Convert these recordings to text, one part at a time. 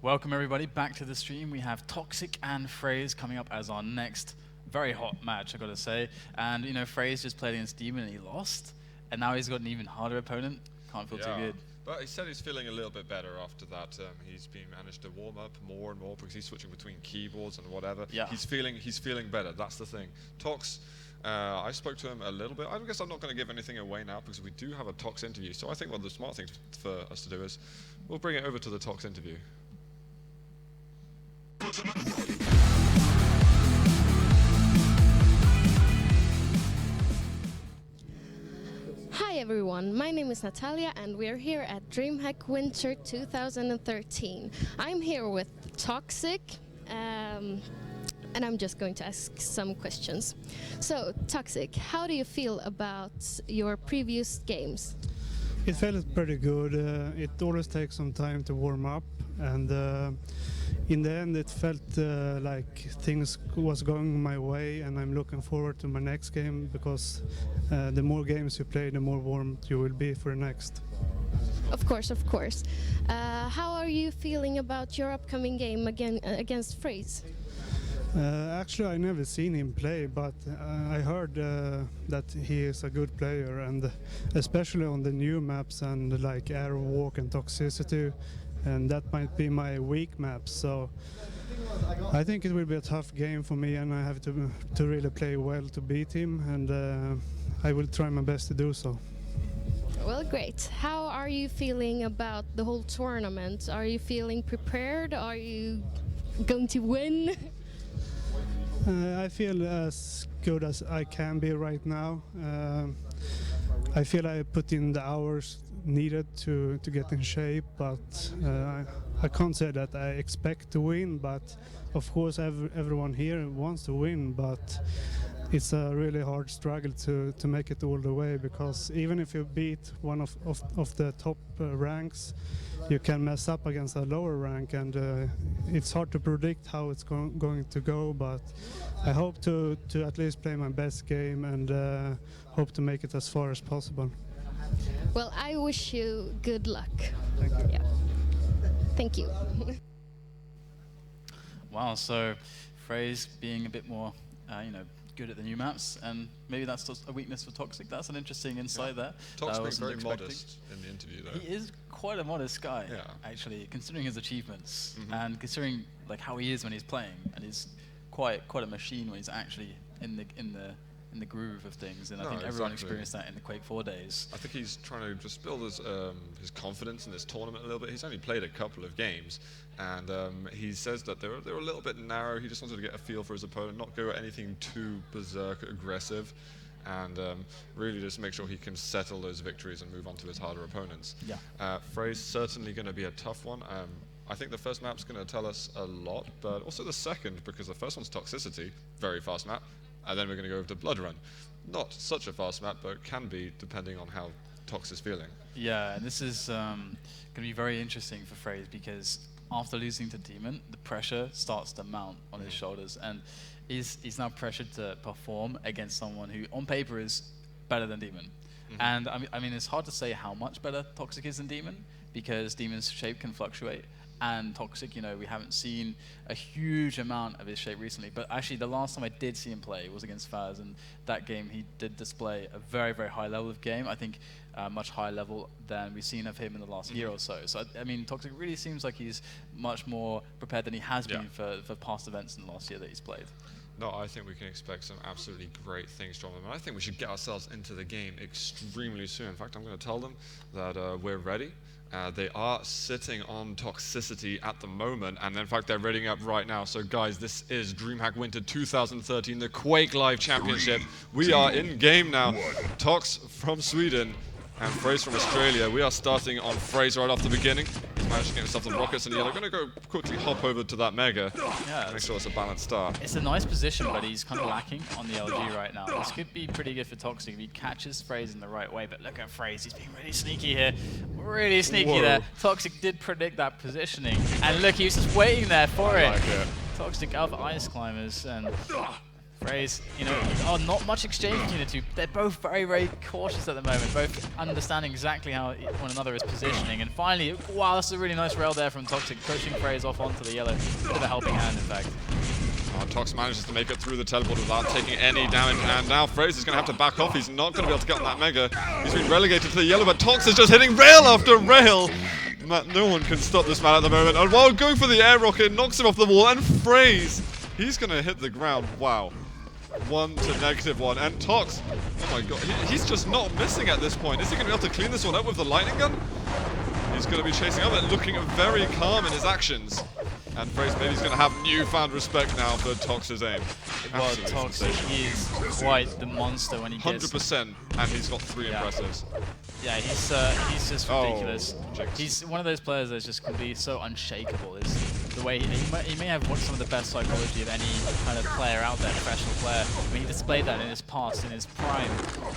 Welcome everybody back to the stream. We have Toxic and FraZe coming up as our next very hot match, I gotta say. And you know, FraZe just played against Demon and he lost, and now he's got an even harder opponent. Can't feel too good. But he said he's feeling a little bit better after that. He's been managed to warm up more and more because he's switching between keyboards and whatever. Yeah. He's feeling better. That's the thing. Tox, I spoke to him a little bit. I guess I'm not going to give anything away now because we do have a Tox interview. So I think one of the smart things for us to do is we'll bring it over to the Tox interview. Hi everyone, my name is Natalia and we're here at DreamHack Winter 2013. I'm here with Toxic and I'm just going to ask some questions. So, Toxic, how do you feel about your previous games? It felt pretty good. It always takes some time to warm up, and in the end it felt like things was going my way, and I'm looking forward to my next game because the more games you play, the more warm you will be for the next. Of course, of course. How are you feeling about your upcoming game against FraZe? Actually, I never seen him play, but I heard that he is a good player, and especially on the new maps and like Arrow Walk and Toxicity, and that might be my weak maps. So I think it will be a tough game for me, and I have to really play well to beat him, and I will try my best to do so. Well, great. How are you feeling about the whole tournament? Are you feeling prepared? Are you going to win? I feel as good as I can be right now. I feel I put in the hours needed to get in shape, but I can't say that I expect to win, but of course everyone here wants to win, but it's a really hard struggle to make it all the way, because even if you beat one of the top ranks, you can mess up against a lower rank, and it's hard to predict how it's going to go, but I hope to at least play my best game and hope to make it as far as possible. Well, I wish you good luck. Thank you. Yeah. Thank you. Wow, so FraZe being a bit more, good at the new maps, and maybe that's just a weakness for Toxic. That's an interesting insight there. Tox being very modest in the interview, though. He is quite a modest guy, Yeah. actually, considering his achievements and considering like how he is when he's playing, and he's quite a machine when he's actually in the groove of things. And I think everyone experienced that in the Quake 4 days. I think he's trying to just build his confidence in this tournament a little bit. He's only played a couple of games, and he says that they were a little bit narrow. He just wanted to get a feel for his opponent, not go anything too berserk aggressive, and really just make sure he can settle those victories and move on to his harder opponents. Yeah. FraZe certainly going to be a tough one. I think the first map's going to tell us a lot, but also the second, because the first one's Toxicity, very fast map, and then we're going to go over to Blood Run. Not such a fast map, but can be depending on how Tox is feeling. Yeah, and this is going to be very interesting for FraZe, because after losing to Demon, the pressure starts to mount on his shoulders, and he's now pressured to perform against someone who, on paper, is better than Demon. And I mean, it's hard to say how much better Toxic is than Demon, because Demon's shape can fluctuate. And Toxic, we haven't seen a huge amount of his shape recently. But actually, the last time I did see him play was against FraZe, and that game he did display a very, very high level of game. I think much higher level than we've seen of him in the last year or so. So, I mean, Toxic really seems like he's much more prepared than he has been for past events in the last year that he's played. No, I think we can expect some absolutely great things from them. And I think we should get ourselves into the game extremely soon. In fact, I'm going to tell them that we're ready. They are sitting on Toxicity at the moment, and in fact they're readying up right now. So guys, this is DreamHack Winter 2013, the Quake Live Championship. We are in game now. Tox from Sweden and FraZe from Australia. We are starting on FraZe right off the beginning. He's managed to get himself the rockets, and they're going to go quickly hop over to that Mega. Yeah, make sure it's a balanced start. It's a nice position, but he's kind of lacking on the LG right now. This could be pretty good for Toxic if he catches FraZe in the right way, but look at FraZe, he's being really sneaky here. Really sneaky there. Toxic did predict that positioning, and look, he was just waiting there for it. Like it. Toxic out of Ice Climbers, and FraZe, you know, not much exchange between the two. They're both very, very cautious at the moment, both understanding exactly how one another is positioning. And finally, wow, that's a really nice rail there from Toxic, pushing FraZe off onto the yellow. Bit of a helping hand, in fact. Tox manages to make it through the teleport without taking any damage, and now FraZe is going to have to back off. He's not going to be able to get on that Mega. He's been relegated to the yellow, but Tox is just hitting rail after rail. No one can stop this man at the moment. And while going for the air rocket, knocks him off the wall, and FraZe, he's going to hit the ground. Wow. 1 to -1, and Tox, oh my god, he's just not missing at this point. Is he going to be able to clean this one up with the lightning gun? He's going to be chasing up and looking very calm in his actions. And FraZe maybe he's going to have newfound respect now for Tox's aim. Well, Toxic is quite the monster when he gets... 100%, and he's got 3 impressives. Yeah, he's just ridiculous. He's one of those players that just can be so unshakable. Is the way he may have some of the best psychology of any kind of player out there, professional player. I mean, he displayed that in his past, in his prime.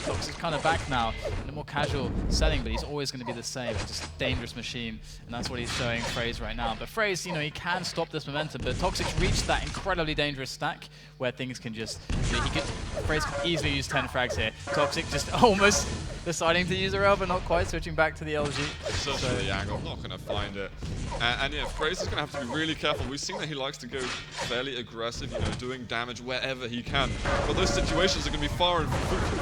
Toxic's kind of back now in a more casual setting, but he's always going to be the same. Just a dangerous machine, and that's what he's showing FraZe right now. But FraZe, you know, he can stop this momentum, but Toxic's reached that incredibly dangerous stack where things can just, FraZe could easily use 10 frags here. Toxic just almost deciding to use a rail, but not quite, switching back to the LG. Searching the angle, not going to find it. And yeah, FraZe is going to have to be really careful. We've seen that he likes to go fairly aggressive, you know, doing damage wherever he can. But those situations are going to be far and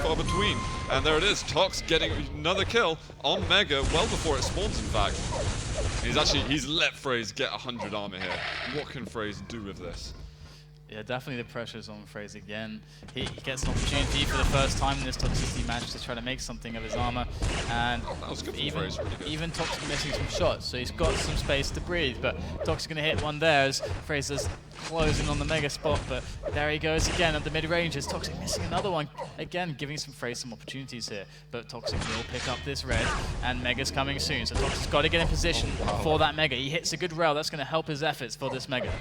far between. And there it is, Tox getting another kill on Mega, well before it spawns, in fact. He's let FraZe get 100 armor here. What can FraZe do with this? Yeah, definitely the pressure's on FraZe again. He gets an opportunity for the first time in this Toxicity match to try to make something of his armor. And that was good for even, FraZe, really good. even Toxic missing some shots, so he's got some space to breathe. But Toxic's going to hit one there as FraZe's closing on the Mega spot. But there he goes again at the mid-ranges. Toxic missing another one. Again, giving some FraZe some opportunities here. But Toxic will pick up this red, and Mega's coming soon. So Toxic's got to get in position for that Mega. He hits a good rail. That's going to help his efforts for this Mega.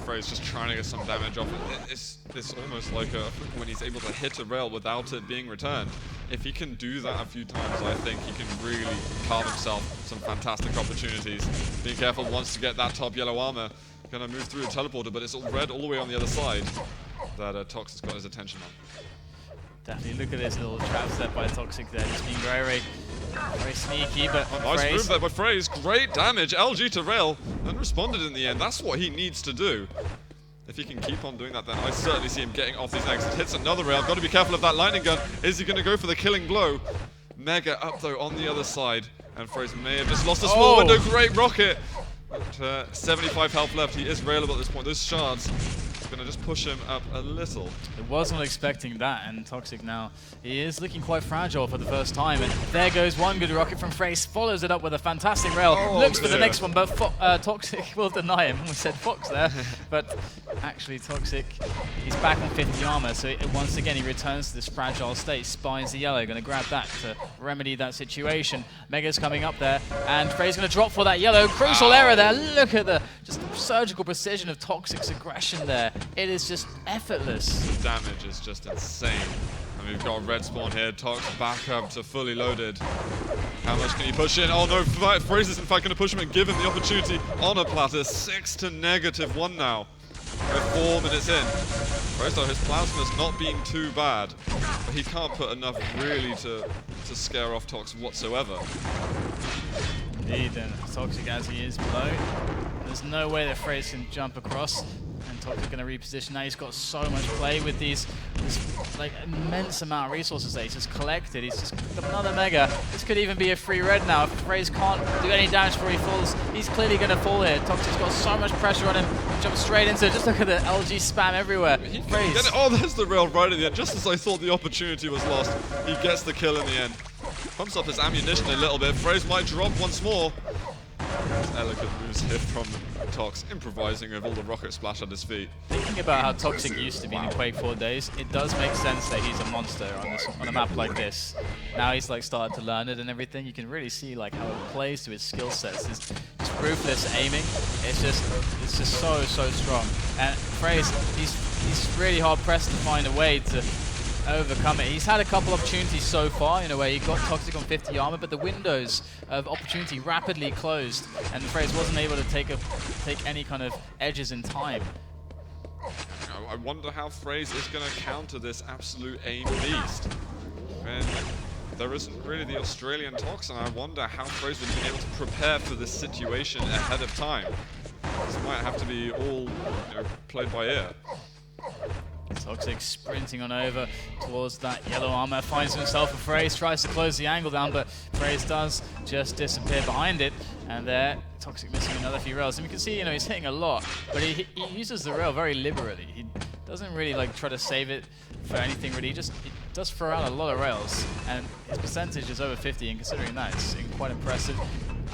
FraZe just trying to get some damage off it. It's almost like when he's able to hit a rail without it being returned. If he can do that a few times, I think he can really carve himself some fantastic opportunities. Being careful, wants to get that top yellow armor. Gonna move through the teleporter, but it's all red all the way on the other side that Tox has got his attention on. Definitely look at this little trap set by Toxic there, just being very sneaky, but nice move there by FraZe, great damage, LG to rail, and responded in the end. That's what he needs to do. If he can keep on doing that, then I certainly see him getting off these exits. Hits another rail, got to be careful of that lightning gun. Is he going to go for the killing blow? Mega up though on the other side, and FraZe may have just lost a small window, great rocket. But 75 health left, he is railable at this point. Those shards going to just push him up a little. I was not expecting that, and Toxic now, he is looking quite fragile for the first time, and there goes one good rocket from FraZe, follows it up with a fantastic rail, looks for the next one, but Toxic will deny him. We said Fox there, but actually Toxic, he's back on 50 armor, so once again he returns to this fragile state, spies the yellow, going to grab that to remedy that situation. Mega's coming up there, and FraZe going to drop for that yellow, crucial error there. Look at the just surgical precision of Toxic's aggression there. It is just effortless. The damage is just insane. And we've got a red spawn here. Tox back up to fully loaded. How much can he push in? Oh no, FraZe is in fact going to push him and give him the opportunity on a platter. 6 to -1 now. We're 4 minutes in. FraZe though, his plasma's not being too bad, but he can't put enough really to scare off Tox whatsoever. Indeed, and Toxic as he is below. There's no way that FraZe can jump across. And Toxic going to reposition. Now he's got so much play with this like immense amount of resources that he's just collected. He's just got another Mega. This could even be a free red now. If FraZe can't do any damage before he falls, he's clearly going to fall here. Toxic's got so much pressure on him. Jumps straight into it. Just look at the LG spam everywhere. FraZe. Oh, there's the rail right at the end. Just as I thought the opportunity was lost, he gets the kill in the end. Pumps up his ammunition a little bit. FraZe might drop once more. Elegant moves here from Tox, improvising with all the rocket splash at his feet. Thinking about how Toxic used to be in the Quake 4 days, it does make sense that he's a monster on a map like this. Now he's like started to learn it and everything. You can really see like how it plays to his skill sets. It's ruthless aiming. It's just so strong. And FraZe, he's really hard pressed to find a way to overcome it. He's had a couple opportunities so far in a way. He got Toxic on 50 armor, but the windows of opportunity rapidly closed, and FraZe wasn't able to take any kind of edges in time. I wonder how FraZe is going to counter this absolute aim beast. And there isn't really the Australian Tox, and I wonder how FraZe would be able to prepare for this situation ahead of time. This might have to be all, played by ear. Toxic sprinting on over towards that yellow armor, finds himself a FraZe, tries to close the angle down, but FraZe does just disappear behind it, and there, Toxic missing another few rails. And we can see, he's hitting a lot, but he uses the rail very liberally. He doesn't really try to save it for anything really, he does throw out a lot of rails, and his percentage is over 50, and considering that, it's quite impressive.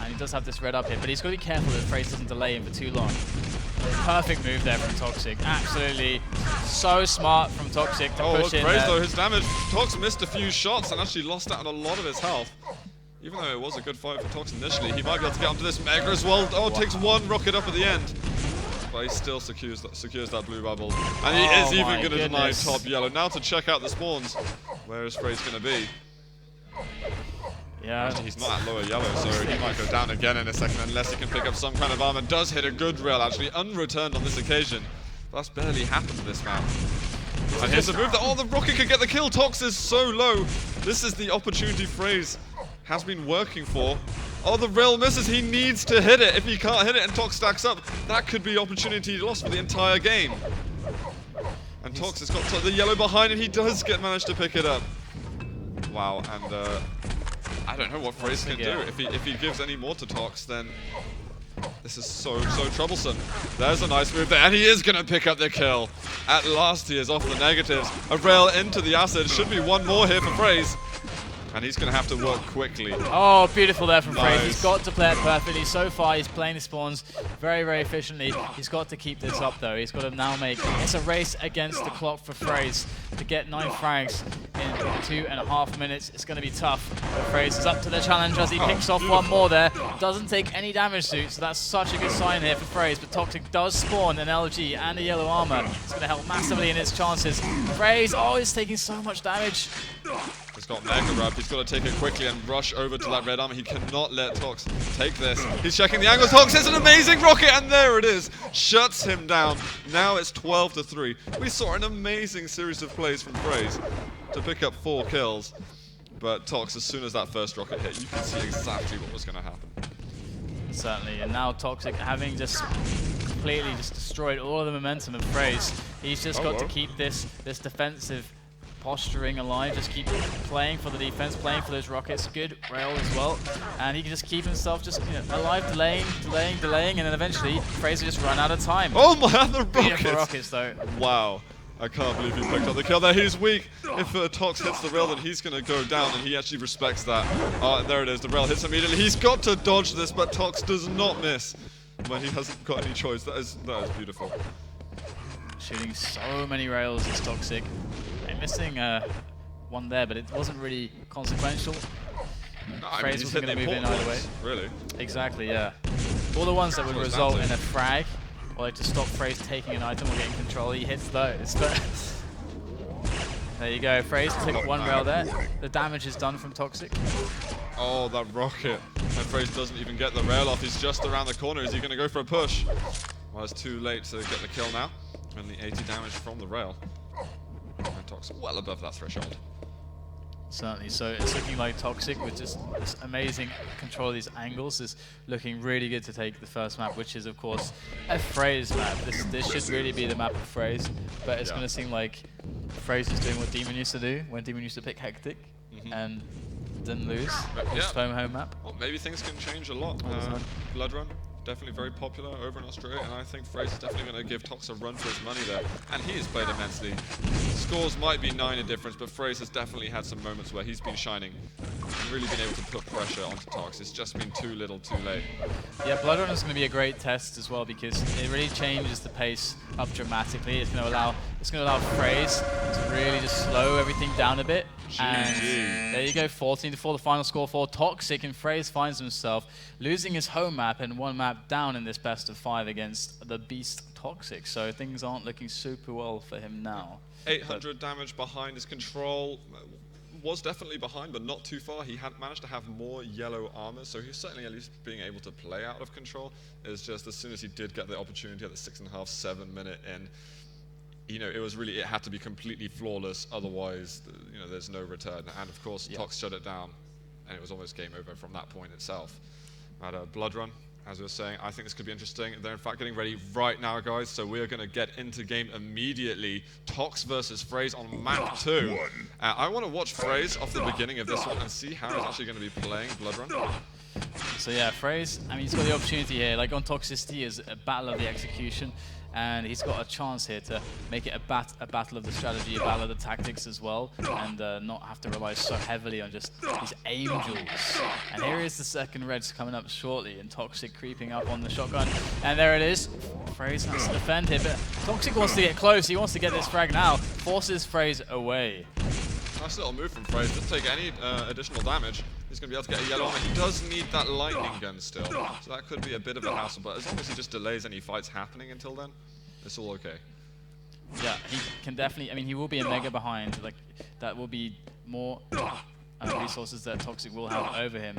And he does have this red up here, but he's got to be careful that FraZe doesn't delay him for too long. Perfect move there from Toxic. Absolutely so smart from Toxic to push in FraZe there. though, his damage. Tox missed a few shots and actually lost out on a lot of his health. Even though it was a good fight for Tox initially, he might be able to get onto this Mega as well. Oh, takes one rocket up at the end. But he still secures that blue bubble. And he is even going to deny top yellow. Now to check out the spawns. Where is FraZe going to be? Yeah. He's not at lower yellow, so he might go down again in a second unless he can pick up some kind of armor. Does hit a good rail, actually, unreturned on this occasion. That's barely happened to this map. And here's a move that, the rocket could get the kill. Tox is so low. This is the opportunity FraZe has been working for. Oh, the rail misses. He needs to hit it. If he can't hit it and Tox stacks up, that could be opportunity lost for the entire game. And Tox has got the yellow behind him. He does manage to pick it up. Wow, and I don't know what FraZe can do. If he gives any more to Tox, then this is so troublesome. There's a nice move there, and he is going to pick up the kill. At last, he is off the negatives. A rail into the acid. Should be one more here for FraZe. And he's going to have to work quickly. Oh, beautiful there from FraZe. He's got to play it perfectly. So far, he's playing the spawns very, very efficiently. He's got to keep this up, though. He's got to now it's a race against the clock for FraZe to get 9 frags in 2.5 minutes. It's going to be tough. But FraZe is up to the challenge as he picks off one more there. Doesn't take any damage to it, so that's such a good sign here for FraZe. But Toxic does spawn an LG and a yellow armor. It's going to help massively in its chances. FraZe, he's taking so much damage. He's got Mega Rub. He's got to take it quickly and rush over to that red armor. He cannot let Tox take this. He's checking the angles. Tox hits an amazing rocket, and there it is. Shuts him down. Now it's 12-3. We saw an amazing series of plays from FraZe to pick up 4 kills. But Tox, as soon as that first rocket hit, you can see exactly what was going to happen. Certainly, and now Toxic, having just completely destroyed all of the momentum of FraZe, he's just got to keep this defensive posturing alive, just keep playing for the defense, playing for those rockets. Good rail as well, and he can just keep himself alive, delaying, and then eventually FraZe will just run out of time. Oh my, the rockets though. Wow, I can't believe he picked up the kill there. He's weak. If Tox hits the rail, then he's going to go down, and he actually respects that. And there it is. The rail hits immediately. He's got to dodge this, but Tox does not miss when he hasn't got any choice. That is beautiful. Shooting so many rails is Toxic. Missing one there, but it wasn't really consequential. No, FraZe wasn't going to move in either way. Really? Exactly, yeah. All the ones that would result in a frag, or to stop FraZe taking an item or getting control, he hits those. There you go, FraZe took one rail there. The damage is done from Toxic. Oh, that rocket. And FraZe doesn't even get the rail off. He's just around the corner. Is he going to go for a push? Well, it's too late to get the kill now. Only 80 damage from the rail. And Tox well above that threshold. Certainly, so it's looking like Toxic with just this amazing control of these angles is looking really good to take the first map, which is of course a FraZe map. This should really be the map of FraZe, but it's going to seem like FraZe is doing what Demon used to do when Demon used to pick Hectic and didn't lose. Just home map. Well, maybe things can change a lot. Blood Run. Definitely very popular over in Australia, and I think FraZe is definitely going to give Tox a run for his money there. And he has played immensely. Scores might be 9 in difference, but FraZe has definitely had some moments where he's been shining and really been able to put pressure onto Tox. It's just been too little, too late. Yeah, Blood Run is going to be a great test as well because it really changes the pace up dramatically. It's going to allow FraZe to really just slow everything down a bit. And there you go, 14-4, the final score for Toxic, and FraZe finds himself losing his home map and one map down in this best of 5 against the beast Toxic. So things aren't looking super well for him now. 800 damage behind his control. Was definitely behind, but not too far. He had managed to have more yellow armor, so he's certainly at least being able to play out of control. It's just as soon as he did get the opportunity at the 6.5, 7 minute in, you know, it had to be completely flawless, otherwise, you know, there's no return. And of course, Tox shut it down, and it was almost game over from that point itself. But Blood Run, as we were saying, I think this could be interesting. They're in fact getting ready right now, guys, so we're going to get into game immediately. Tox versus FraZe on map 2. I want to watch FraZe off the beginning of this one and see how he's actually going to be playing Blood Run. So yeah, FraZe, I mean, he's got the opportunity here. Like on Toxicity is a battle of the execution, and he's got a chance here to make it a battle of the strategy, a battle of the tactics as well, and not have to rely so heavily on just these angels. And here is the second Reds coming up shortly, and Toxic creeping up on the shotgun, and there it is. FraZe has to defend here, but Toxic wants to get close. He wants to get this frag now, forces FraZe away. Nice little move from FraZe. Doesn't take any additional damage. He's going to be able to get a yellow armor. He does need that lightning gun still, so that could be a bit of a hassle. But as long as he just delays any fights happening until then, it's all okay. Yeah, he can definitely. I mean, he will be a mega behind. Like that will be more resources that Toxic will have over him.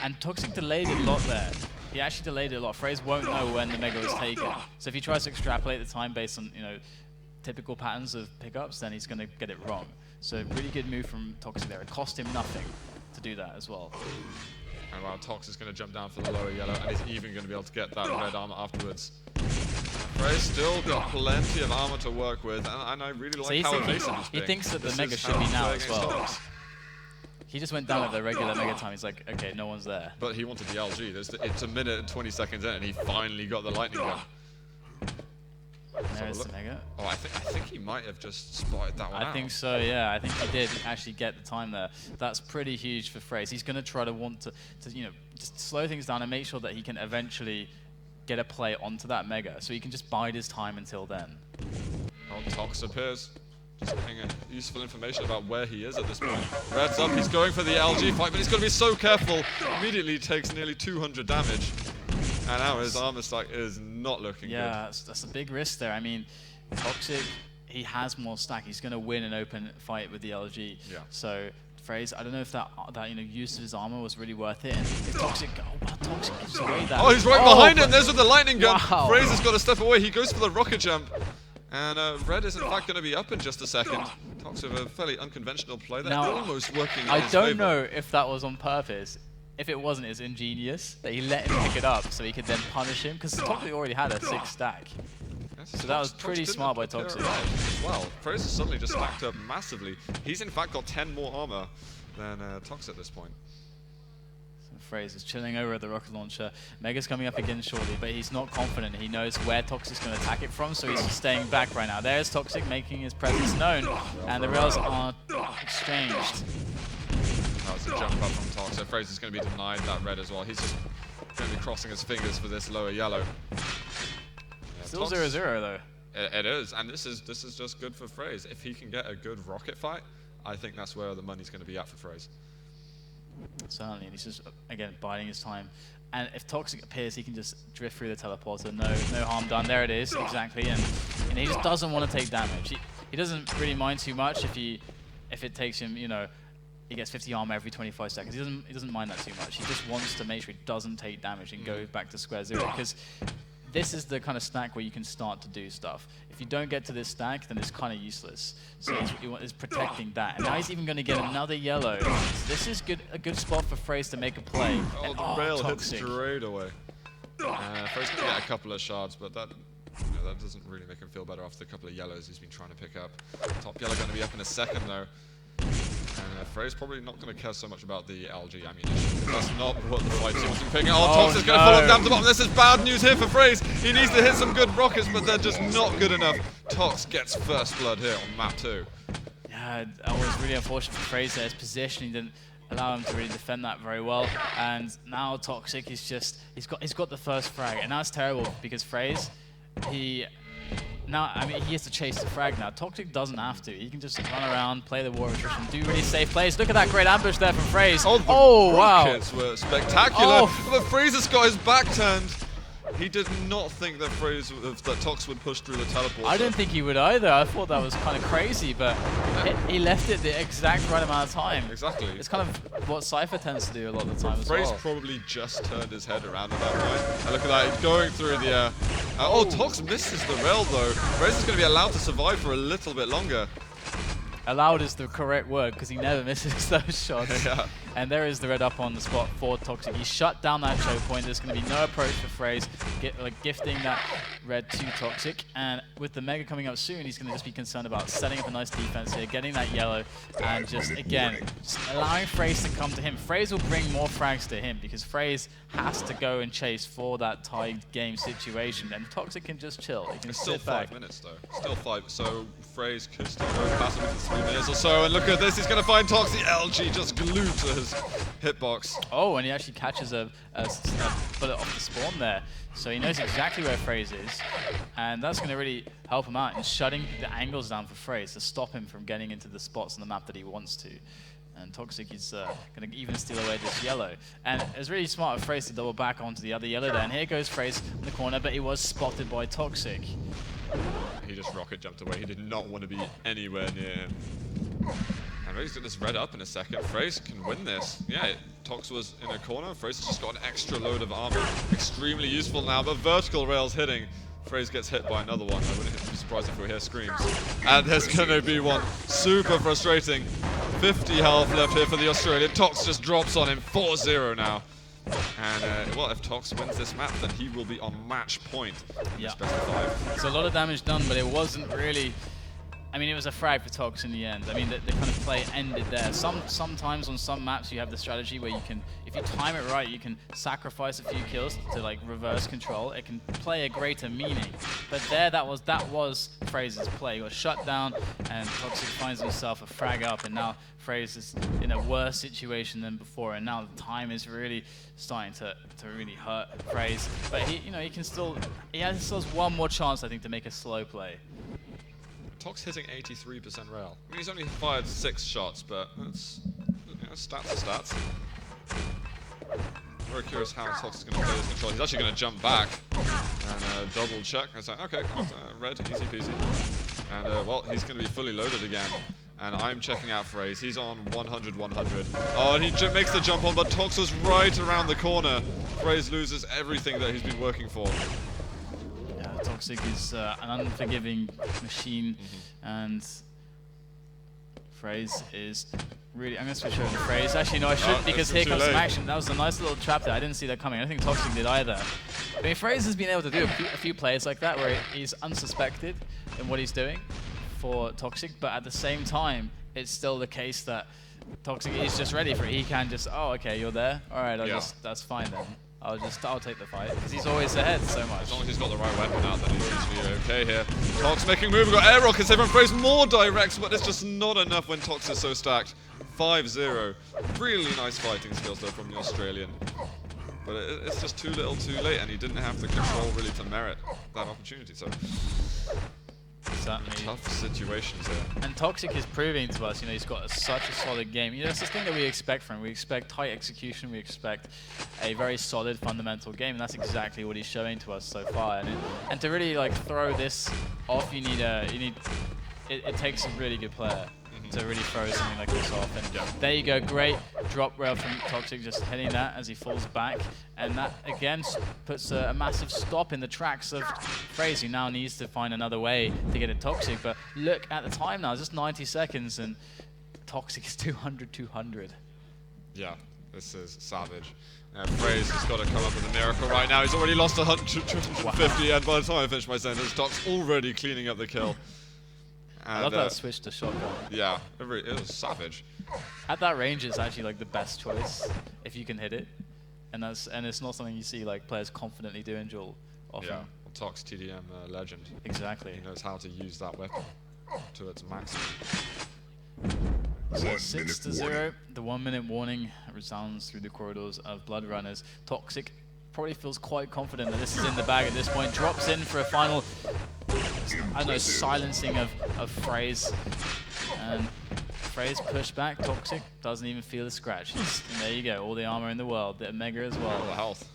And Toxic delayed it a lot there. He actually delayed it a lot. FraZe won't know when the mega was taken. So if he tries to extrapolate the time based on typical patterns of pickups, then he's going to get it wrong. So really good move from Toxic there. It cost him nothing to do that as well. And wow, Tox is going to jump down for the lower yellow, and he's even going to be able to get that red armor afterwards. FraZe still got plenty of armor to work with, and I really like how evasive he's being. He thinks that the mega should be now as well. He just went down at the regular mega time. He's like, okay, no one's there. But he wanted the LG. It's a minute and 20 seconds in, and he finally got the lightning gun. There's the mega. Oh, I think he might have just spotted that one out. I think so, yeah. I think he did actually get the time there. That's pretty huge for FraZe. He's going to try to want to just slow things down and make sure that he can eventually get a play onto that mega, so he can just bide his time until then. Oh, Tox appears. Just getting useful information about where he is at this point. Red's up, he's going for the LG fight, but he's got to be so careful. Immediately takes nearly 200 damage. And now his armor stack is not looking good. Yeah, that's a big risk there. I mean, Toxic, he has more stack. He's going to win an open fight with the LG. Yeah. So FraZe, I don't know if that use of his armor was really worth it. And if Toxic, Toxic gives away that. Oh, he's right behind him. There's with the lightning gun. Wow. FraZe has got to step away. He goes for the rocket jump. And Red is in fact going to be up in just a second. Toxic with a fairly unconventional play. They're almost working in his don't favor. know if that was on purpose. If it wasn't, it's ingenious that he let him pick it up so he could then punish him, because Toxic already had a 6 stack. Yes, So that was pretty smart by Toxic. Well, FraZe has suddenly just stacked up massively. He's in fact got 10 more armor than Tox at this point. So FraZe is chilling over at the rocket launcher. Mega's coming up again shortly, but he's not confident. He knows where Toxic's going to attack it from, so he's just staying back right now. There's Toxic making his presence known, and the rails are exchanged. That was a jump up from Tox, so FraZe is going to be denied that red as well. He's just going to be crossing his fingers for this lower yellow. Yeah, Still 0-0 though. It is, and this is just good for FraZe. If he can get a good rocket fight, I think that's where the money's going to be at for FraZe. Certainly, and he's just, again, biding his time. And if Toxic appears, he can just drift through the teleporter. No harm done. There it is, exactly. And he just doesn't want to take damage. He doesn't really mind too much if it takes him, he gets 50 armor every 25 seconds. He doesn't mind that too much. He just wants to make sure he doesn't take damage and go back to square zero, because this is the kind of stack where you can start to do stuff. If you don't get to this stack, then it's kind of useless. So he's protecting that. And now he's even going to get another yellow. So this is a good spot for FraZe to make a play. Oh, the rail hits straight away. FraZe going to get a couple of shards, but that doesn't really make him feel better after the couple of yellows he's been trying to pick up. Top yellow going to be up in a second, though. And FraZe probably not going to care so much about the LG ammunition. That's not what the fight seems to be picking. Oh, Tox is going to follow him down to the bottom. This is bad news here for FraZe. He needs to hit some good rockets, but they're just not good enough. Tox gets first blood here on map 2. Yeah, that was really unfortunate for FraZe there. His positioning didn't allow him to really defend that very well. And now Toxic is just, he's got the first frag. And that's terrible because FraZe, he has to chase the frag now. Toxic doesn't have to. He can just run around, play the war of attrition, do really safe plays. Look at that great ambush there from FraZe. Oh, wow. rockets were spectacular. But FraZe has got his back turned. He did not think that that Tox would push through the teleport. I didn't think he would either. I thought that was kind of crazy, but he left it the exact right amount of time. Exactly. It's kind of what Cypher tends to do a lot of the time as FraZe well. probably just turned his head around at that point. And look at that, he's going through the... oh, Tox misses the rail though. FraZe is going to be allowed to survive for a little bit longer. Allowed is the correct word because he never misses those shots. Yeah. And there is the red up on the spot for Toxic. He shut down that choke point. There's going to be no approach for FraZe, gifting that red to Toxic. And with the Mega coming up soon, he's going to just be concerned about setting up a nice defense here, getting that yellow, and just, again, just allowing FraZe to come to him. FraZe will bring more frags to him because FraZe has to go and chase for that tied game situation. And Toxic can just chill. He can It's still sit back. 5 minutes though. Still 5. So FraZe could still go past him for 3 minutes or so. And look at this, he's going to find Tox. The LG just glued to his hitbox. Oh, and he actually catches a bullet off the spawn there. So he knows exactly where FraZe is. And that's going to really help him out in shutting the angles down for FraZe to stop him from getting into the spots on the map that he wants to. And Toxic is going to even steal away this yellow. And it's really smart of FraZe to double back onto the other yellow there. And here goes FraZe in the corner, but he was spotted by Toxic. He just rocket jumped away. He did not want to be anywhere near him. And FraZe got this red up in a second. FraZe can win this. Yeah, Tox was in a corner. FraZe has just got an extra load of armor. Extremely useful now, but vertical rails hitting. FraZe gets hit by another one. I wouldn't be surprised if we hear screams. And there's going to be one. Super frustrating. 50 health left here for the Australian. Tox just drops on him. 4-0 now. And, well, if Tox wins this map, then he will be on match point in this best of 5. So a lot of damage done, but it wasn't really... I mean, it was a frag for Tox in the end. I mean, the kind of play ended there. Sometimes on some maps you have the strategy where you can, if you time it right, you can sacrifice a few kills to like reverse control. It can play a greater meaning. But there, that was FraZe's play. He got shut down, and Toxic finds himself a frag up, and now FraZe is in a worse situation than before. And now the time is really starting to really hurt FraZe. But he can still, he has one more chance, I think, to make a slow play. Tox hitting 83% rail. I mean, he's only fired 6 shots, but that's, stats are stats. Very curious how Tox is going to play this control. He's actually going to jump back and double check. It's like, okay, red, easy peasy. And, well, he's going to be fully loaded again. And I'm checking out FraZe. He's on 100-100. Oh, and he makes the jump on, but Tox was right around the corner. FraZe loses everything that he's been working for. Toxic is an unforgiving machine, and FraZe is really... I'm going to switch over to FraZe. Actually, no, I shouldn't, because here comes some action. That was a nice little trap there. I didn't see that coming. I don't think Toxic did either. I mean, FraZe has been able to do a few plays like that, where he's unsuspected in what he's doing for Toxic, but at the same time, it's still the case that Toxic is just ready for it. He can just, oh, okay, you're there? All right, that's fine then. I'll take the fight, because he's always ahead so much. As long as he's got the right weapon out, then he's usually okay here. Tox making a move, we've got air rockets here from FraZe, more directs, but it's just not enough when Tox is so stacked. 5-0. Really nice fighting skills though from the Australian. But it's just too little too late, and he didn't have the control really to merit that opportunity, so... Certainly. Tough situations here. And Toxic is proving to us, he's got such a solid game. That's the thing that we expect from him. We expect tight execution. We expect a very solid fundamental game, and that's exactly what he's showing to us so far. And to really throw this off, it takes a really good player to really throw something like this off. And there you go, great drop rail from Toxic, just hitting that as he falls back. And that, again, puts a massive stop in the tracks of FraZe, who now needs to find another way to get it Toxic. But look at the time now, it's just 90 seconds, and Toxic is 200-200. Yeah, this is savage. FraZe has got to come up with a miracle right now. He's already lost 250, and by the time I finish my sentence, Tox already cleaning up the kill. And, I love that switch to shotgun. Yeah, it was savage. At that range, it's actually the best choice if you can hit it, and it's not something you see players confidently do in duel often. Yeah, well, Tox TDM legend. Exactly. He knows how to use that weapon to its maximum. So 6-0. The 1 minute warning resounds through the corridors of Blood Runners. Toxic probably feels quite confident that this is in the bag at this point. Drops in for a final, I don't know, silencing of FraZe. And FraZe push back. Toxic doesn't even feel a scratch. And there you go, all the armor in the world. The Mega as well. All the health.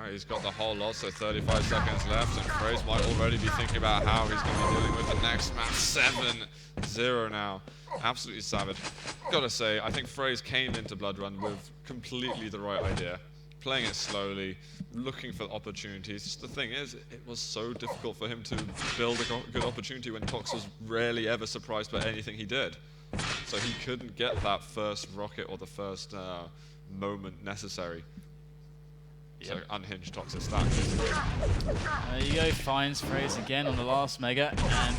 Alright, he's got the whole lot, so 35 seconds left, and FraZe might already be thinking about how he's going to be dealing with the next match. 7-0 now. Absolutely savage. Gotta say, I think FraZe came into Blood Run with completely the right idea. Playing it slowly, looking for opportunities. Just the thing is, it was so difficult for him to build a good opportunity when Tox was rarely ever surprised by anything he did. So he couldn't get that first rocket or the first moment necessary. So unhinged Toxic stack. There you go, finds FraZe again on the last Mega, and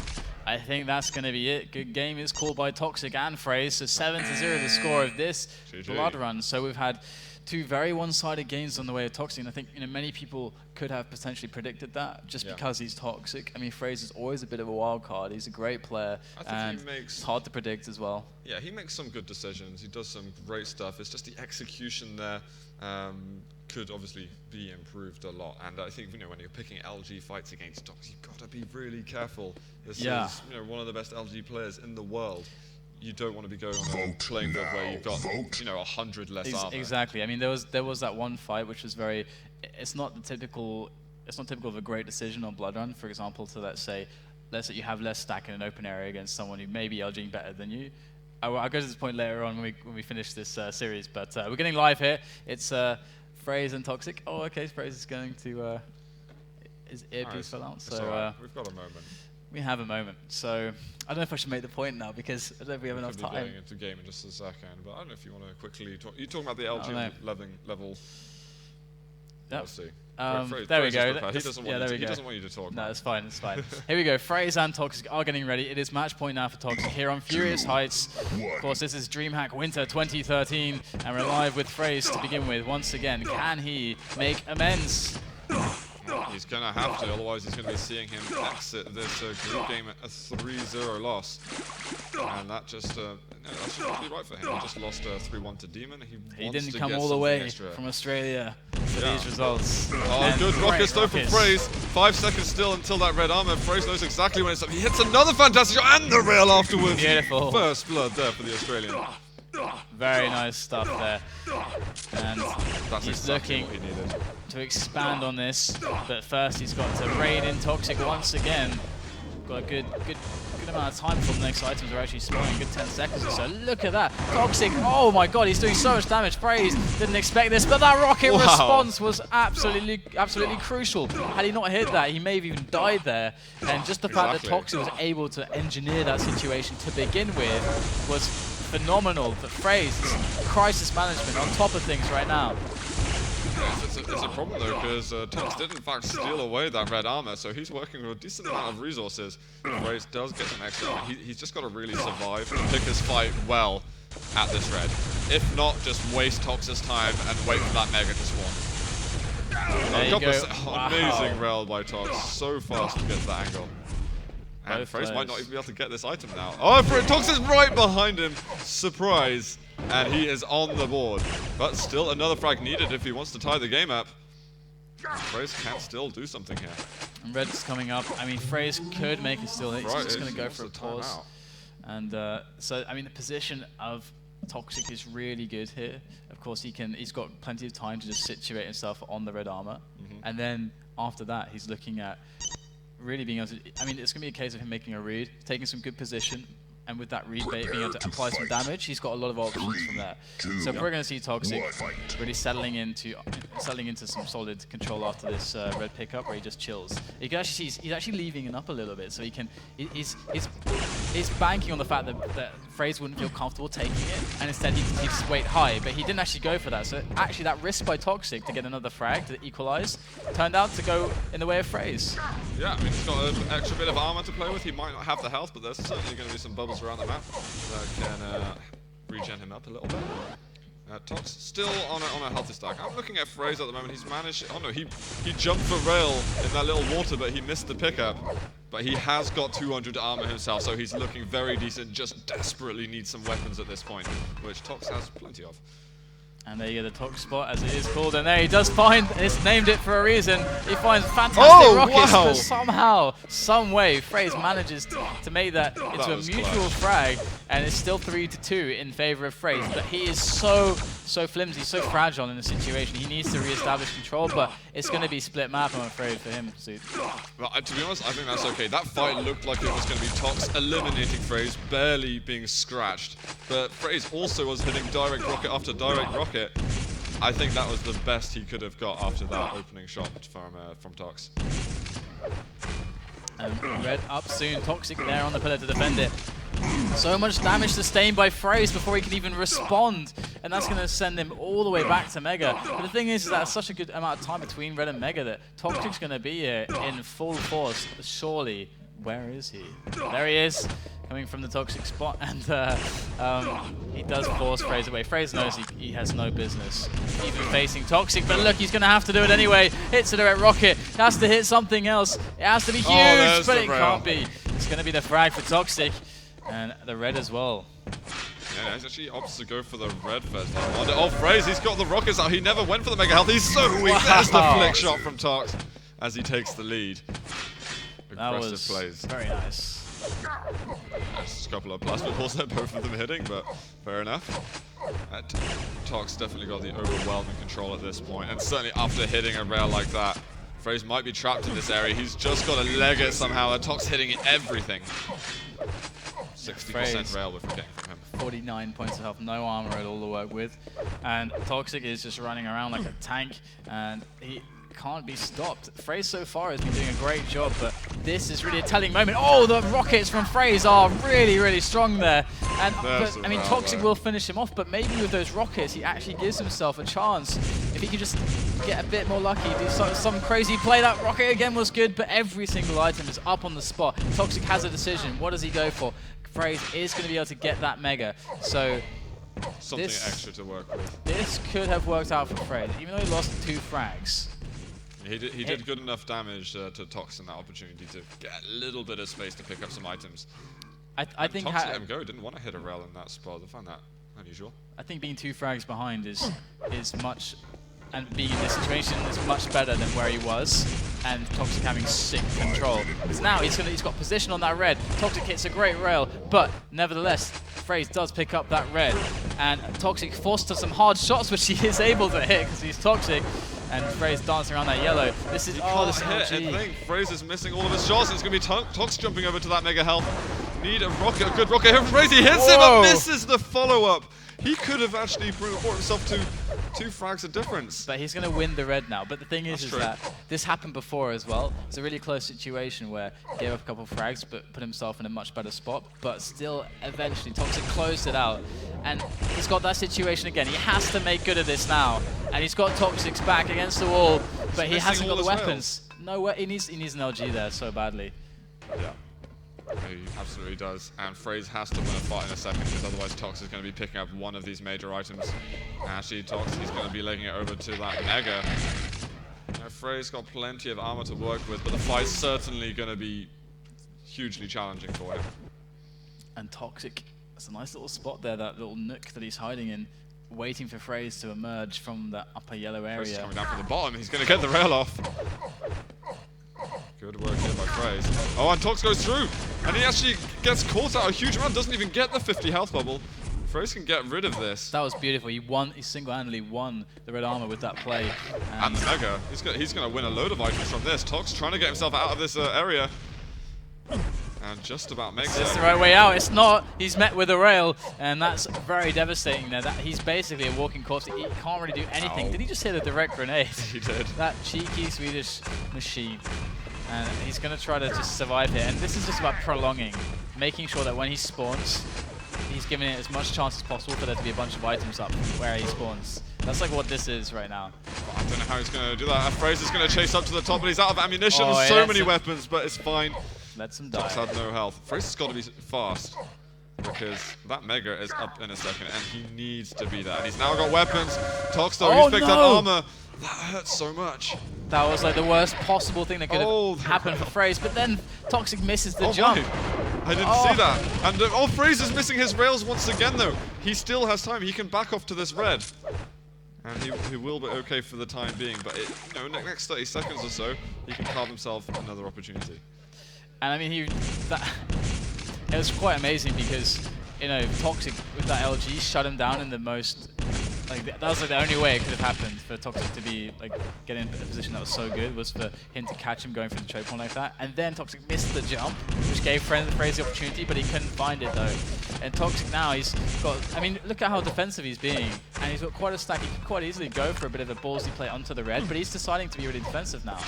I think that's going to be it. Good game is called by Toxic and FraZe, so 7-0 the score of this Blood Run. So we've had two very one-sided games on the way of Toxic, and I think many people could have potentially predicted that just because he's Toxic. I mean, FraZe is always a bit of a wild card. He's a great player, and it's hard to predict as well. Yeah, he makes some good decisions. He does some great stuff. It's just the execution there could obviously be improved a lot. And I think when you're picking LG fights against Tox, you've got to be really careful. This is one of the best LG players in the world. You don't want to be going on a playing field where you've got 100 less armor. Exactly. I mean, there was that one fight which was very. It's not typical of a great decision on Blood Run. For example, to let's say you have less stack in an open area against someone who may be LGing better than you. I'll go to this point later on when we finish this series. But we're getting live here. It's FraZe and Toxic. Oh, okay. FraZe is going to his earpiece fell out. So we've got a moment. We have a moment. So I don't know if I should make the point now because I don't know if we have enough time. We'll be getting into the game in just a second, but I don't know if you want to quickly talk. You're talking about the LG level. Yep. Let's see. There we go. He doesn't want you to talk. No, it's fine. It's fine. Here we go. FraZe and Toxic are getting ready. It is match point now for Toxic here on Furious Heights. Of course, this is DreamHack Winter 2013, and we're live with FraZe to begin with. Once again, can he make amends? He's going to have to, otherwise he's going to be seeing him exit this group game at a 3-0 loss. And that just, that should not be right for him. He just lost 3-1 to Demon. He didn't come all the way from Australia for these results. Oh, good rocket though from FraZe. 5 seconds still until that red armor. FraZe knows exactly when it's up. He hits another fantastic shot and the rail afterwards. Beautiful. First blood there for the Australian. Very nice stuff there. And that's he's exactly looking what he needed to expand on this, but first he's got to raid in Toxic once again. Got a good amount of time before the next items are actually spawning. Good 10 seconds or so. Look at that. Toxic, oh my god, he's doing so much damage. FraZe didn't expect this, but that rocket response was absolutely crucial. Had he not hit that, he may have even died there. And just the fact that Toxic was able to engineer that situation to begin with was phenomenal. But FraZe, crisis management on top of things right now. Yes, it's a problem though, because Tox did in fact steal away that red armor, so he's working with a decent amount of resources. FraZe does get some extra. He's just got to really survive and pick his fight well at this red. If not, just waste Tox's time and wait for that Mega to spawn. There you go. Amazing rail by Tox, so fast to get to that angle. And FraZe might not even be able to get this item now. Oh, Tox is right behind him. Surprise. And he is on the board. But still another frag needed if he wants to tie the game up. FraZe can still do something here. And red's coming up. I mean, FraZe could make it still. He's just going to go for a pause. And so, I mean, the position of Toxic is really good here. Of course, he's got plenty of time to just situate himself on the red armor. And then after that, he's looking at really being able to, I mean, it's going to be a case of him making a read, taking some good position, and with that read bait being able to apply some damage, he's got a lot of options from that. So we're going to see Toxic really settling into some solid control after this red pickup, where he just chills. You can actually see he's actually leaving it up a little bit, so he's banking on the fact that FraZe wouldn't feel comfortable taking it, and instead he keeps his weight high, but he didn't actually go for that. So actually that risk by Toxic to get another frag to equalize turned out to go in the way of FraZe. Yeah, I mean, he's got an extra bit of armor to play with. He might not have the health, but there's certainly going to be some bubbles around the map that can regen him up a little bit. Tox still on a healthy stack. I'm looking at FraZe at the moment. He's managed. Oh no, he jumped for rail in that little water, but he missed the pickup. But he has got 200 armor himself, so he's looking very decent. Just desperately needs some weapons at this point, which Tox has plenty of. And there you go, the Tox spot, as it is called. And there he does find, it's named it for a reason. He finds fantastic rockets, wow. but somehow, some way, FraZe manages to make that into a mutual clutch. frag. And it's still 3-2 in favor of FraZe. But he is so flimsy, so fragile in the situation. He needs to re-establish control, but it's going to be split map, I'm afraid, for him. So, Well, to be honest, I think that's okay. That fight looked like it was going to be Tox eliminating FraZe, barely being scratched. But FraZe also was hitting direct rocket after direct rocket. I think that was the best he could have got after that opening shot from Tox. Red up soon, Toxic there on the pillar to defend it. So much damage sustained by FraZe before he can even respond, and that's going to send him all the way back to Mega. But the thing is that's such a good amount of time between Red and Mega that Toxic's going to be here in full force, surely. Where is he? There he is, coming from the Toxic spot, and he does force FraZe away. FraZe knows he has no business even facing Toxic, but look, he's going to have to do it anyway. Hits a direct rocket, has to hit something else. It has to be huge, but it can't be. It's going to be the frag for Toxic, and the Red as well. Yeah, he's actually opts to go for the red first. Oh, FraZe, he's got the rockets out. He never went for the Mega Health. He's so weak. Wow. There's the flick shot from Tox as he takes the lead. That Aggressive was plays. very nice. There's a couple of plasma balls there, both of them hitting, but fair enough. Tox definitely got the overwhelming control at this point, and certainly after hitting a rail like that, FraZe might be trapped in this area. He's just got to leg it somehow, and Tox hitting everything. 60% rail we're getting from him. 49 points of health, no armor at all to work with. And Toxic is just running around like a tank, and he can't be stopped. FraZe so far has been doing a great job, but this is really a telling moment. Oh, the rockets from FraZe are really, really strong there. And but, I mean, Toxic will finish him off, but maybe with those rockets, he actually gives himself a chance. If he can just get a bit more lucky, do some crazy play. That rocket again was good, but every single item is up on the spot. Toxic has a decision. What does he go for? FraZe is going to be able to get that Mega. So something extra to work with. This could have worked out for FraZe, even though he lost 2 frags. He did good enough damage to Tox in that opportunity to get a little bit of space to pick up some items. I think Tox let him go. Didn't want to hit a rail in that spot. I found that unusual. I think being 2 frags behind is much, and being in this situation is much better than where he was. And Toxic having sick control. Because now he's got position on that red. Toxic hits a great rail, but nevertheless, FraZe does pick up that red. And Toxic forced to some hard shots, which he is able to hit because he's Toxic. And FraZe dancing around that yellow. This is this LG. I think FraZe is missing all of his shots. It's going to be Tox jumping over to that Mega Health. Need a rocket, a good rocket here from FraZe. He hits it, but misses the follow-up. He could have actually brought himself to 2 frags of difference. But he's going to win the red now. But the thing is that this happened before as well. It's a really close situation where he gave up a couple of frags, but put himself in a much better spot. But still, eventually, Toxic closed it out. And he's got that situation again. He has to make good of this now. And he's got Toxic's back against the wall, but he hasn't got the weapons. No, he needs an LG there so badly. Yeah. He absolutely does, and FraZe has to win a fight in a second, because otherwise Tox is going to be picking up one of these major items. Actually, Tox is going to be legging it over to that Mega. Now, FraZe got plenty of armor to work with, but the fight's certainly going to be hugely challenging for him. And Toxic, that's a nice little spot there, that little nook that he's hiding in, waiting for FraZe to emerge from the upper yellow area. FraZe is coming down from the bottom, he's going to get the rail off. Good work here by FraZe. Oh, and Tox goes through, and he actually gets caught out a huge amount, doesn't even get the 50 health bubble. FraZe can get rid of this. That was beautiful. He single-handedly won the red armor with that play. And the Mega. He's going to win a load of items from this. Tox trying to get himself out of this area. And just about makes it. It's the right way out. It's not. He's met with a rail, and that's very devastating there. He's basically a walking corpse. He can't really do anything. Did he just hit a direct grenade? He did. That cheeky Swedish machine. And he's going to try to just survive here. And this is just about prolonging, making sure that when he spawns, he's giving it as much chance as possible for there to be a bunch of items up where he spawns. That's like what this is right now. I don't know how he's going to do that. FraZe is going to chase up to the top, but he's out of ammunition. Oh, so many weapons, but it's fine. Lets him die. Tox had no health. FraZe has got to be fast, because that Mega is up in a second, and he needs to be there. And he's now got weapons. Tox, though, he's picked up armor. That hurts so much. That was like the worst possible thing that could have happened for FraZe, but then Toxic misses the jump. I didn't see that. And FraZe is missing his rails once again, though. He still has time. He can back off to this red. And he will be okay for the time being, but next 30 seconds or so, he can carve himself another opportunity. And I mean, it was quite amazing because, Toxic with that LG shut him down in the most, that was the only way it could have happened for Toxic to be, get in a position that was so good, was for him to catch him going for the choke point like that. And then Toxic missed the jump, which gave FraZe the opportunity, but he couldn't find it though. And Toxic now, he's got, look at how defensive he's being. And he's got quite a stack. He could quite easily go for a bit of a ballsy play onto the red, but he's deciding to be really defensive now.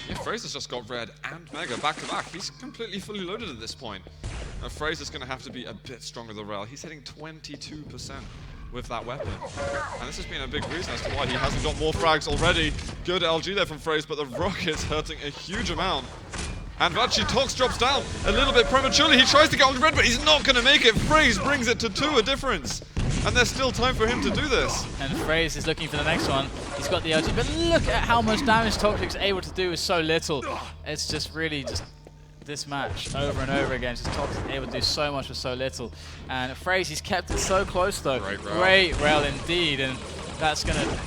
Yeah, FraZe has just got red and Mega back to back. He's completely fully loaded at this point. Now FraZe is going to have to be a bit stronger than Rel. He's hitting 22% with that weapon. And this has been a big reason as to why he hasn't got more frags already. Good LG there from FraZe, but the rocket's hurting a huge amount. And actually, Tox drops down a little bit prematurely. He tries to get on the red, but he's not going to make it. FraZe brings it to 2 a difference. And there's still time for him to do this. And FraZe is looking for the next one. He's got the LG, but look at how much damage Toxic's able to do with so little. It's just really just this match over and over again. Just Toxic able to do so much with so little. And FraZe, he's kept it so close though. Great rail indeed, and that's going to...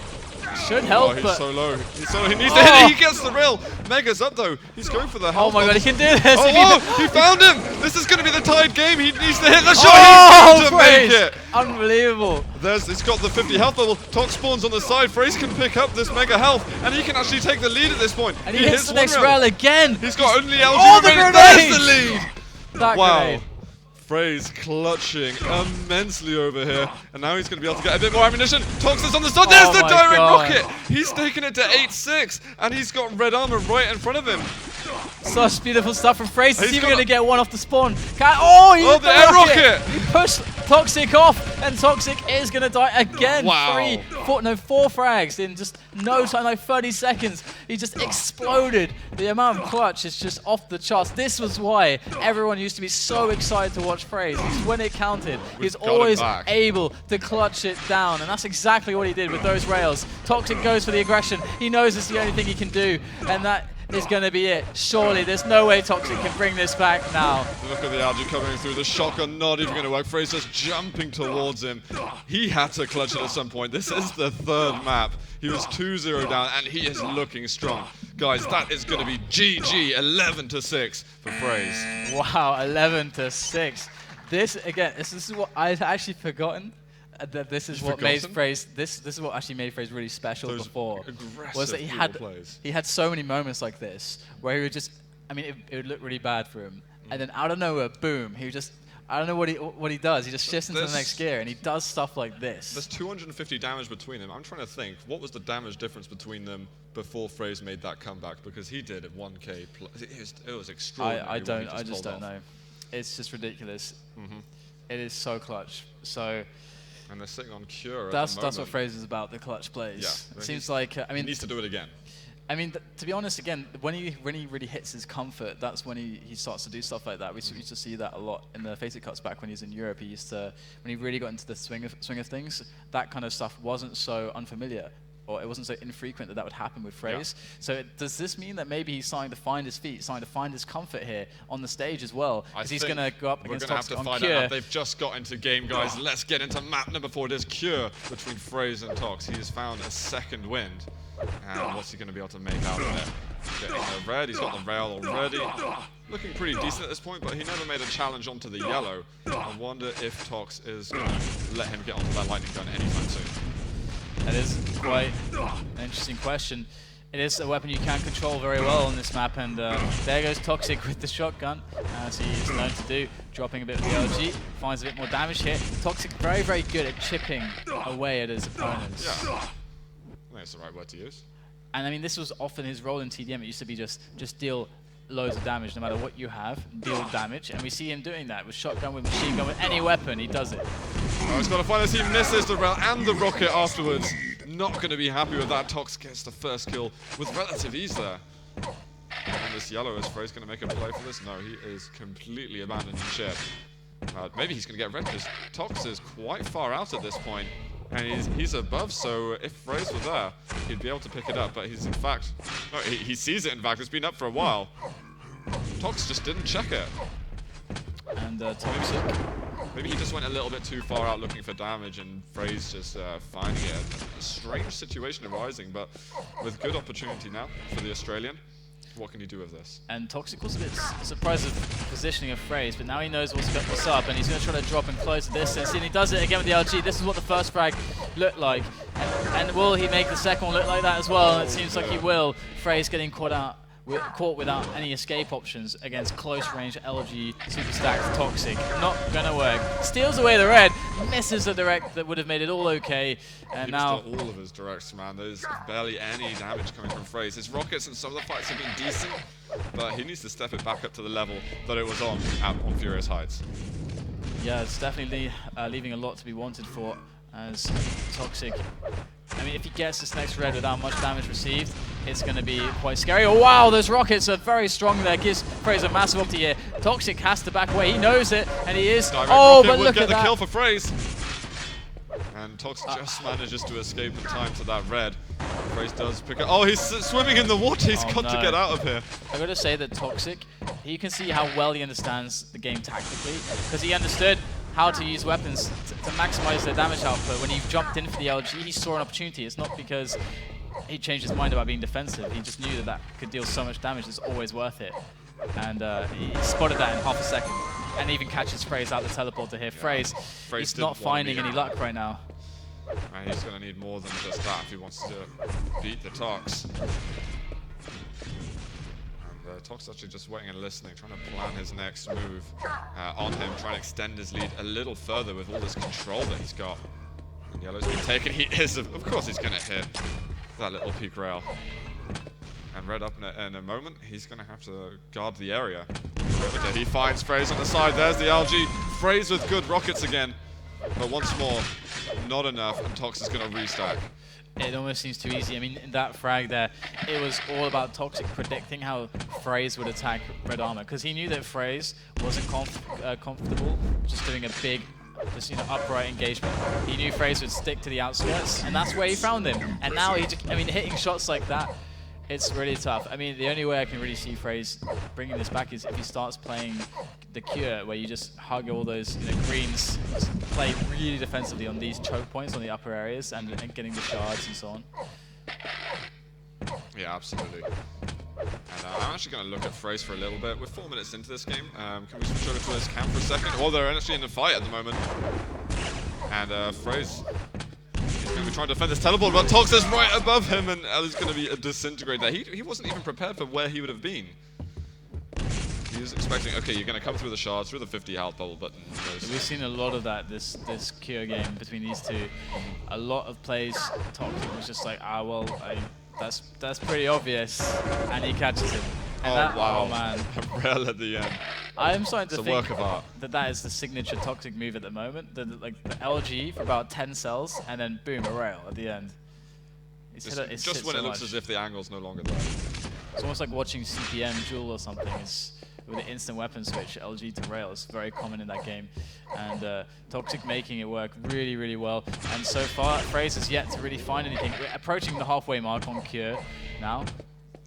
should help, he's but so low. He's so low. He needs to hit it. He gets the rail. Mega's up though. He's going for the health. Oh my god, he can do this. Oh, he found him. This is going to be the tied game. He needs to hit the shot. He's going to make it. Unbelievable. He's got the 50 health level. Tox spawns on the side. FraZe can pick up this Mega health, and he can actually take the lead at this point. And he hits the next rail again. He's got only LG. Oh, the grenade. There's the lead. That wow. grenade. FraZe clutching immensely over here, and now he's going to be able to get a bit more ammunition. Tox is on the side. There's the direct rocket. He's taken it to 8-6, and he's got red armor right in front of him. Such beautiful stuff from FraZe. He's even going to get one off the spawn. The air rocket! He pushed Toxic off, and Toxic is going to die again. Wow. 4 frags in just no time, like 30 seconds. He just exploded. The amount of clutch is just off the charts. This was why everyone used to be so excited to watch FraZe. Because when it counted, he's always able to clutch it down. And that's exactly what he did with those rails. Toxic goes for the aggression. He knows it's the only thing he can do. And that is going to be it. Surely, there's no way Toxic can bring this back now. Look at the algae coming through. The shotgun not even going to work. FraZe just jumping towards him. He had to clutch it at some point. This is the 3rd map. He was 2-0 down, and he is looking strong. Guys, that is going to be GG 11-6 for FraZe. Wow, 11-6. This, again, this is what I'd actually forgotten. That this is what made FraZe this is what actually made FraZe really special before, was that he had so many moments like this where he would just, it would look really bad for him, and then out of nowhere, boom, he would just, I don't know what he does. He just shifts into the next gear, and he does stuff like this. There's 250 damage between them. I'm trying to think, what was the damage difference between them before FraZe made that comeback? Because he did at 1k plus. It was extraordinary. I just don't know. It's just ridiculous. It is so clutch. So. And they're sitting on Cure. That's what FraZe is about, the clutch plays. Yeah, it seems like he needs to do it again. To be honest, again, when he really hits his comfort, that's when he starts to do stuff like that. We used to see that a lot in the FaceIt cuts back when he was in Europe. He used to, when he really got into the swing of things, that kind of stuff wasn't so unfamiliar, or it wasn't so infrequent that would happen with FraZe. Yeah. So does this mean that maybe he's starting to find his feet, starting to find his comfort here on the stage as well? Because he's going to go up against Toxic on Cure. We're going to have to find out. They've just got into game, guys. Let's get into map number 4. It is Cure between FraZe and Tox. He has found a second wind. And what's he going to be able to make out of it? Getting the red. He's got the rail already. Looking pretty decent at this point, but he never made a challenge onto the yellow. I wonder if Tox is going to let him get onto that lightning gun anytime soon. That is quite an interesting question. It is a weapon you can control very well on this map, and there goes Toxic with the shotgun, as he is known to do, dropping a bit of the LG, finds a bit more damage here. Toxic very, very good at chipping away at his opponents. Yeah, I think that's the right word to use. And this was often his role in TDM. It used to be just deal loads of damage, no matter what you have, deal damage, and we see him doing that with shotgun, with machine gun, with any weapon, he does it. Oh, he's got to find as he misses the rail and the rocket afterwards. Not going to be happy with that. Tox gets the first kill with relative ease there. And this yellow, is FraZe going to make a play for this? No, he is completely abandoning ship. Maybe he's going to get red because Tox is quite far out at this point. And he's above, so if FraZe were there, he'd be able to pick it up. But he's in fact, no, he sees it in fact, it's been up for a while. Tox just didn't check it. And Toxic. Maybe he just went a little bit too far out looking for damage, and FraZe just finding it. A strange situation arising, but with good opportunity now for the Australian. What can he do with this? And Toxic was a bit surprised at the positioning of FraZe, but now he knows what's up, and he's going to try to drop and close the distance. And he does it again with the LG. This is what the first frag looked like. And will he make the second one look like that as well? And it seems like he will. FraZe getting caught without any escape options against close-range LG super stacked Toxic. Not gonna work. Steals away the red, misses the direct that would have made it all okay, and he now all of his directs, man. There's barely any damage coming from FraZe. His rockets and some of the fights have been decent, but he needs to step it back up to the level that it was on Furious Heights. Yeah, it's definitely leaving a lot to be wanted for as Toxic. I mean, if he gets this next red without much damage received, it's going to be quite scary. Oh, wow, those rockets are very strong there. Gives FraZe a massive opti here. Toxic has to back away. He knows it, and he is. Direct oh, but would look get at the that. kill for FraZe. And Toxic just manages to escape in time to that red. FraZe does pick up. Oh, he's swimming in the water. He's got to get out of here. I got to say that Toxic, you can see how well he understands the game tactically, because he understood how to use weapons to maximize their damage output. When he jumped in for the LG, he saw an opportunity. It's not because he changed his mind about being defensive. He just knew that that could deal so much damage. It's always worth it. And he spotted that in half a second. And even catches FraZe out the teleporter here. FraZe, he's not finding any luck right now. And he's going to need more than just that if he wants to beat the Tox. Tox actually just waiting and listening, trying to plan his next move on him, trying to extend his lead a little further with all this control that he's got. And Yellow's been taken. He is, of course he's going to hit that little peak rail. And Red up in a moment, he's going to have to guard the area. He finds FraZe on the side. There's the LG. FraZe with good rockets again. But once more, not enough, and Tox is going to restack. It almost seems too easy. I mean, in that frag there, it was all about Toxic predicting how FraZe would attack Red Armor, because he knew that FraZe wasn't comfortable just doing a big, upright engagement. He knew FraZe would stick to the outskirts, and that's where he found him. And now hitting shots like that, it's really tough. I mean, the only way I can really see FraZe bringing this back is if he starts playing the Cure, where you just hug all those greens, play really defensively on these choke points on the upper areas, and getting the shards and so on. Yeah, absolutely. And I'm actually going to look at FraZe for a little bit. We're 4 minutes into this game. Can we switch over to his camp for a second? Oh, they're actually in a fight at the moment. And FraZe, he's going to be trying to defend this teleport, but Tox is right above him, and Ellie's going to be a disintegrate there. He wasn't even prepared for where he would have been. He was expecting, okay, you're going to come through the shards, through the 50 health bubble, but no. We've seen a lot of that this Cure game between these two. A lot of plays, Toxic was just like, that's pretty obvious, and he catches him. And wow. Oh man, A rail at the end. I'm starting to It's a think work of art. that is the signature Toxic move at the moment. The LG for about 10 cells, and then boom, a rail at the end. Just when it looks as if the angle's no longer there. It's almost like watching CPM Jewel or something. It's with an instant weapon switch, LG to rail. It's very common in that game. And Toxic making it work really, really well. And so far, FraZe has yet to really find anything. We're approaching the halfway mark on Cure now.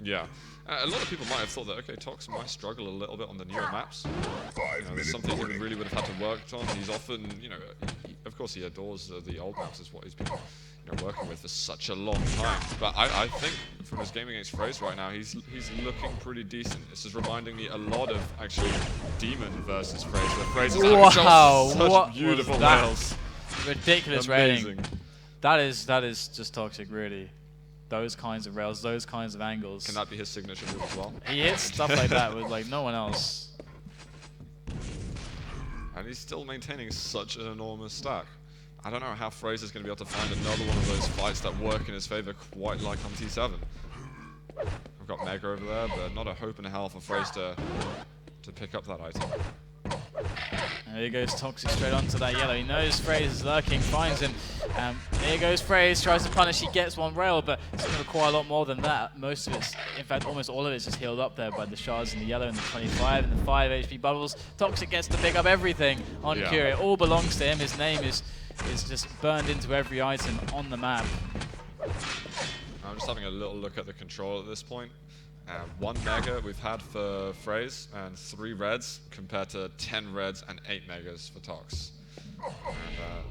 Yeah. A lot of people might have thought that, okay, Tox might struggle a little bit on the newer maps. Something he really would have had to work on. He's often, of course he adores the old maps, is what he's been working with for such a long time. But I think from his game against FraZe right now, he's looking pretty decent. This is reminding me a lot of, actually, Demon versus FraZe, where FraZe is such beautiful rails. Ridiculous rating. That is just Toxic, really. Those kinds of rails, those kinds of angles. Can that be his signature move as well? He hits stuff like that with no one else. And he's still maintaining such an enormous stack. I don't know how FraZe is going to be able to find another one of those fights that work in his favor quite like on T7. We've got Mega over there, but not a hope in hell for FraZe to pick up that item. And there goes Toxic straight onto that yellow. He knows FraZe is lurking, finds him. There goes FraZe, tries to punish, he gets one rail, but it's going to require a lot more than that. Most of it's, in fact, almost all of it's just healed up there by the shards in the yellow and the 25 and the 5 HP bubbles. Toxic gets to pick up everything on Cure. It all belongs to him. His name is just burned into every item on the map. I'm just having a little look at the control at this point. 1 Mega we've had for FraZe and 3 Reds compared to 10 Reds and 8 Megas for Tox.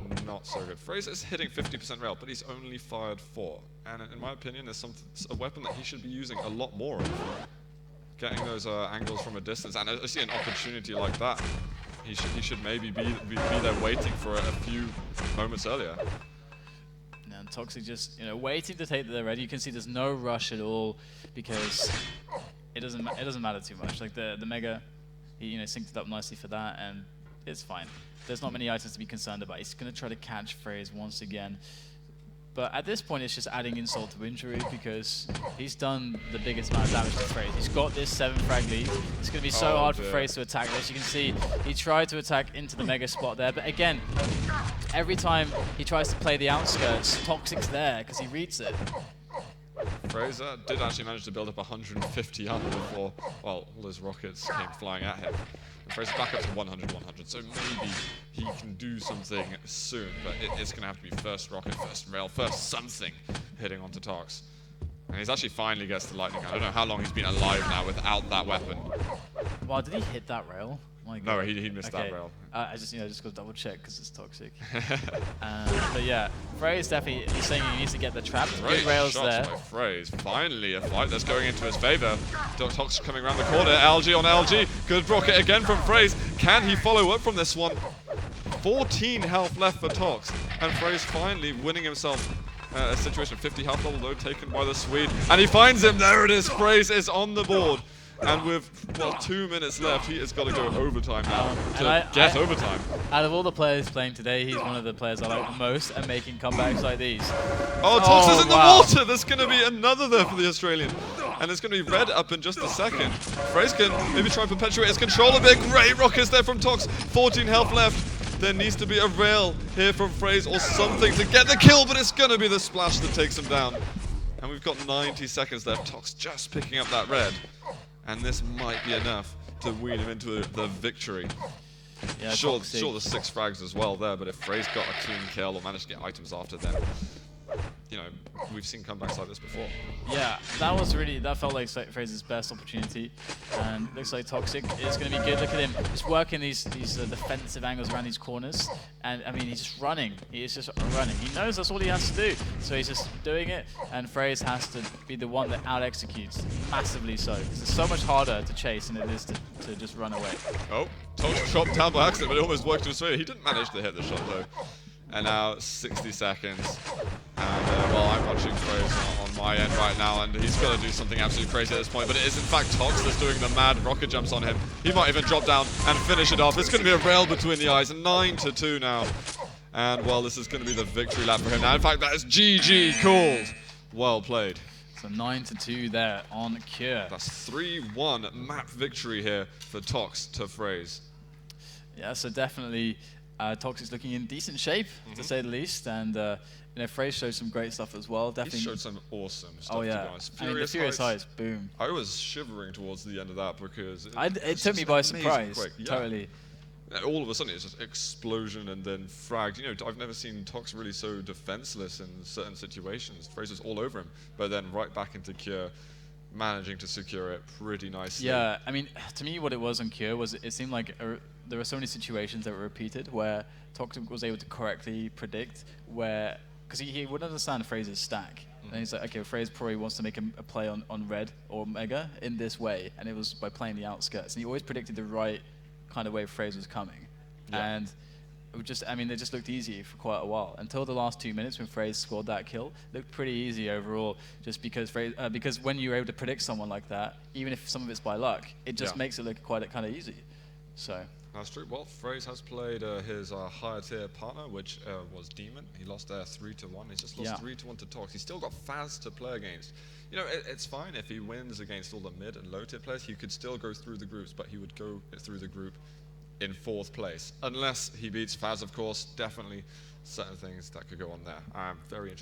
And not so good. FraZe is hitting 50% rail, but he's only fired 4. And in my opinion, there's a weapon that he should be using a lot more of. Getting those angles from a distance, and I see an opportunity like that. He should maybe be there waiting for a few moments earlier. And Toxic just waiting to take the red. You can see there's no rush at all because it doesn't matter too much. Like the Mega, he synced it up nicely for that, and it's fine. There's not many items to be concerned about. He's going to try to catch FraZe once again. But at this point, it's just adding insult to injury because he's done the biggest amount of damage to FraZe. He's got this 7 frag lead. It's going to be so hard for FraZe to attack this. You can see he tried to attack into the Mega spot there. But again, every time he tries to play the outskirts, Toxic's there because he reads it. FraZe did actually manage to build up 150 up before, well, all those rockets came flying at him. And FraZe back up to 100, so maybe he can do something soon, but it's going to have to be first rocket, first rail, first something hitting onto Tox. And he's actually finally gets the lightning. I don't know how long he's been alive now without that weapon. Wow, did he hit that rail? My God. No, he missed that rail. I just got to double check because it's Toxic. But yeah, FraZe definitely is saying he needs to get the trap. Good rails there. By FraZe. Finally a fight that's going into his favor. Toxic coming around the corner. LG on LG. Good rocket again from FraZe. Can he follow up from this one? 14 health left for Tox, and FraZe finally winning himself a situation. 50 health level though taken by the Swede, and he finds him. There it is. FraZe is on the board. And with, 2 minutes left, he has got to go overtime now to get overtime. Out of all the players playing today, he's one of the players I like the most at making comebacks like these. Oh, Tox is in the water! There's going to be another there for the Australian. And it's going to be red up in just a second. FraZe can maybe try and perpetuate his control a bit. Great rockets there from Tox. 14 health left. There needs to be a rail here from FraZe or something to get the kill, but it's going to be the splash that takes him down. And we've got 90 seconds left. Tox just picking up that red. And this might be enough to wean him into the victory. Yeah, sure, the 6 frags as well there, but if FraZe got a clean kill or managed to get items after them, we've seen comebacks like this before. Yeah, that felt like FraZe's best opportunity, and looks like Toxic is going to be good. Look at him, just working these defensive angles around these corners, and I mean he's just running. He is just running. He knows that's all he has to do, so he's just doing it. And FraZe has to be the one that out executes massively so, because it's so much harder to chase than it is to just run away. Oh, Tox chopped down by accident, but it almost worked to his way. He didn't manage to hit the shot though. And now 60 seconds. And well, I'm watching FraZe on my end right now, and he's got to do something absolutely crazy at this point. But it is in fact Tox that's doing the mad rocket jumps on him. He might even drop down and finish it off. It's going to be a rail between the eyes. 9-2 now. And well, this is going to be the victory lap for him now. In fact, that is GG called. Well played. So 9-2 there on Cure. That's 3-1 map victory here for Tox to FraZe. Yeah, so definitely Toxic's looking in decent shape, to say the least, and FraZe showed some great stuff as well. Definitely he showed some awesome stuff. Oh yeah, the Furious Heights, boom. I was shivering towards the end of that because it took me by surprise. Yeah. Totally. All of a sudden, it's just explosion and then fragged. I've never seen Tox really so defenseless in certain situations. FraZe was all over him, but then right back into Cure, managing to secure it pretty nicely. Yeah, I mean, to me, what it was on Cure was it seemed like there were so many situations that were repeated where Toxic was able to correctly predict where, because he would understand FraZe's stack. And he's like, okay, FraZe probably wants to make a play on red or Mega in this way, and it was by playing the outskirts. And he always predicted the right kind of way FraZe was coming. Yeah. And it just looked easy for quite a while until the last 2 minutes when FraZe scored that kill. It looked pretty easy overall, just because because when you're able to predict someone like that, even if some of it's by luck, it just makes it look quite kind of easy. So. That's true. Well, FraZe has played his higher tier partner, which was Demon. He lost there 3-1. He's just lost 3-1 to Tox. He's still got FraZe to play against. It's fine if he wins against all the mid and low tier players. He could still go through the groups, but he would go through the group in 4th place. Unless he beats FraZe, of course. Definitely certain things that could go on there. I'm very interested.